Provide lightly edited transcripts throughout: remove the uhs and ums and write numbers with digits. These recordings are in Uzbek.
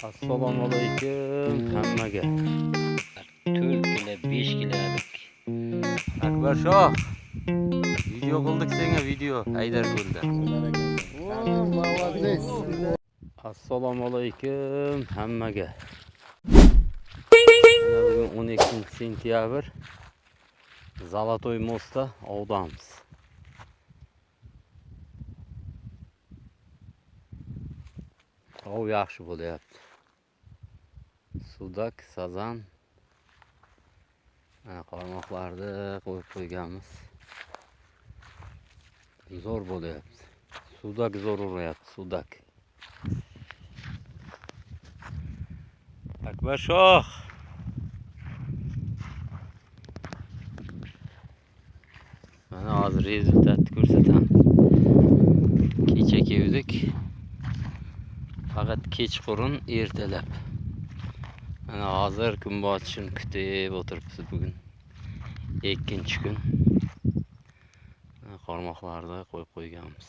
Assalomu alaykum hammaga. 4 kilo 5 kilolik Akbar Shoh video qildik senga video Haydar Gulda. Assalomu alaykum hammaga. Bugun 12-sentyabr Zolotoy mostda ovdamiz. Ov yaxshi bo'lyapti. Sudak, sazan. Mana qarmoqlarni qo'yib qo'yganmiz. Zo'r bo'lyapti. Sudak zo'r uryapti, sudak. Akbar Shoh. Mana hozir rezultatni ko'rsataman. Kecha keldik. Faqat kechqurun ertalab. Mana hozir kun botishini kutib o'tiribmiz bugun. Ikkinchi kun. Qarmoqlarni qo'yib qo'yganmiz.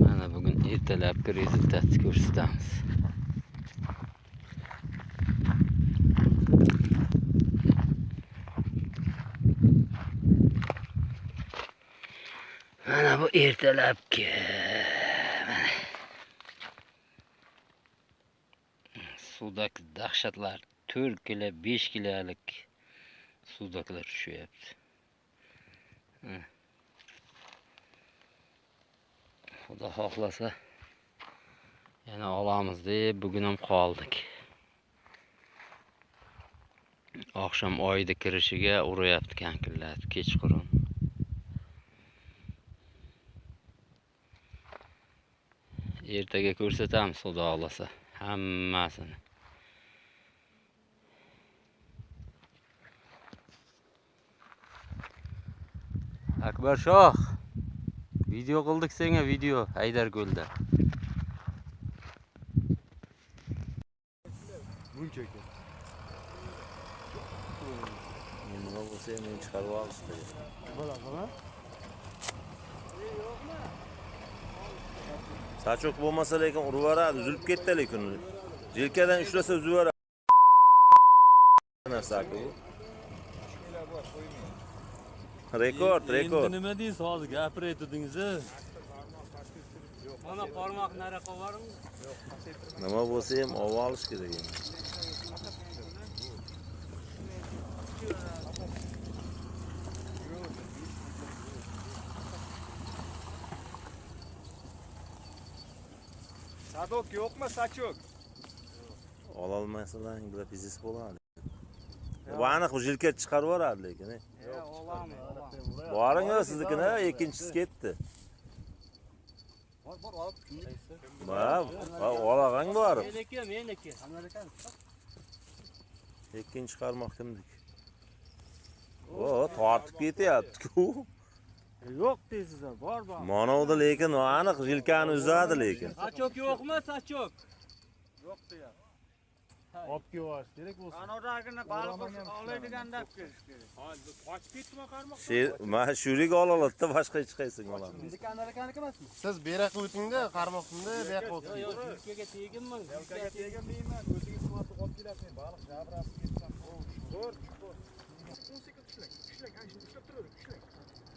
Mana bugun ertalabki rezultatni ko'rsatamiz. Mana bu ertalabki. Sudak dahshatlar 4 kilo 5 kilolik sudaklar tushyapti. Xudo xohlasa yana olamiz deb bugun ham qoldik. Oqshom oyda kirishiga uryapti kankillar kechqurun. Ertaga ko'rsatamiz xudo xolasa hammasini. Akbar Shoh video qildik senga video Haydar Gulda. Buncha ekan. Nima bo'lsa men chiqarib olishdi. Bo'ladimi? Sachoq bo'lmasa lekin urvaradi, uzilib ketdi lekin. Yelkadan ushlasa uzaveradi. Narsa-ku. Rekord. Endi nima deysiz hozir gapirayotdingiz? Mana qarmoq nariqa bormi? Nima bo'lsa ham olib olish kerak endi. Sadok yo'qmi, sachoq? Ololmasalar bir biznes bo'ladi. Bu aniq yelka chiqarib yuboradi lekin. Olamiz. Boring siznikini, ikkinchisi ketdi. Bor, olib. Olag'ang bor. Meniki. Ikkinchi qarmoq kimniki? Tortib ketyapti-ku. Yo'q deysiz, bor. Manavda lekin aniq yelkani uzadi lekin. Sachoq yo'qmi, sachoq? Yo'q deyapti. Olib kelish kerak bo'lsa. Anodagini baliq oladigan deb kelish kerak. Hozir qochib ketdimi qarmoq? Mana shurik olaladida boshqa hech qaysini olamiz. Bizniki anodagini emasmi? Siz beraqa o'tingda, qarmoqni beraqa o'ting. Yo'q, yelkaga teginman. Yelkaga tegin deyman. O'zingiz suvatni olib kelasiz. Baliq jabrasi ketsan. Zo'r. 10 sekund ushlang. Ushlang, ana shuni ushlab turaver, ushlang.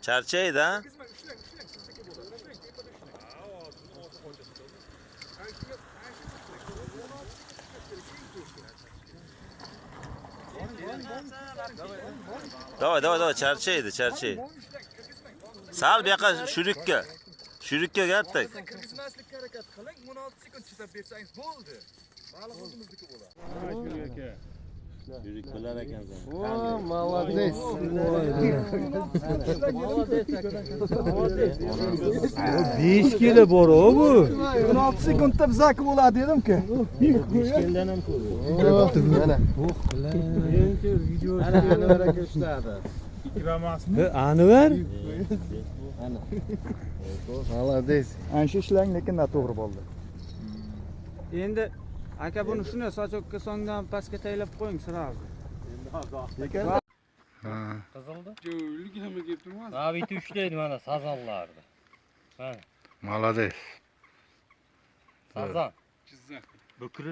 Charchaydi-a? Ushlang, sizniki bo'ladi. Ushlang, tepada ushlang. Давай, charchaydi. Sal bu yoqqa shurikka gapdik. Kirgizmaslikka harakat qiling. 16 sekund chizib bersangiz bo'ldi. Baliq o'zimizniki bo'ladi. Shurik bilar ekansan. Молодец. 5 kilo bor bu. 16 sekundda bizaki bo'ladi dedim-ku. 5 kilodan ham ko'p. Mana. Ana Anvar aka ushladi. Anvar? Молодец. Ana shu ishlang, lekin noto'g'ri bo'ldi. Endi aka buni shuni sochokka so'ngdan pastga taylab qo'ying sirasi. Lekin Ha. Kızıldı. Jo'ylik ham ketmas. Ha bitti üçleydi mana sazanlardı. Ha Молодец. sazan. Jizzax. Bükürü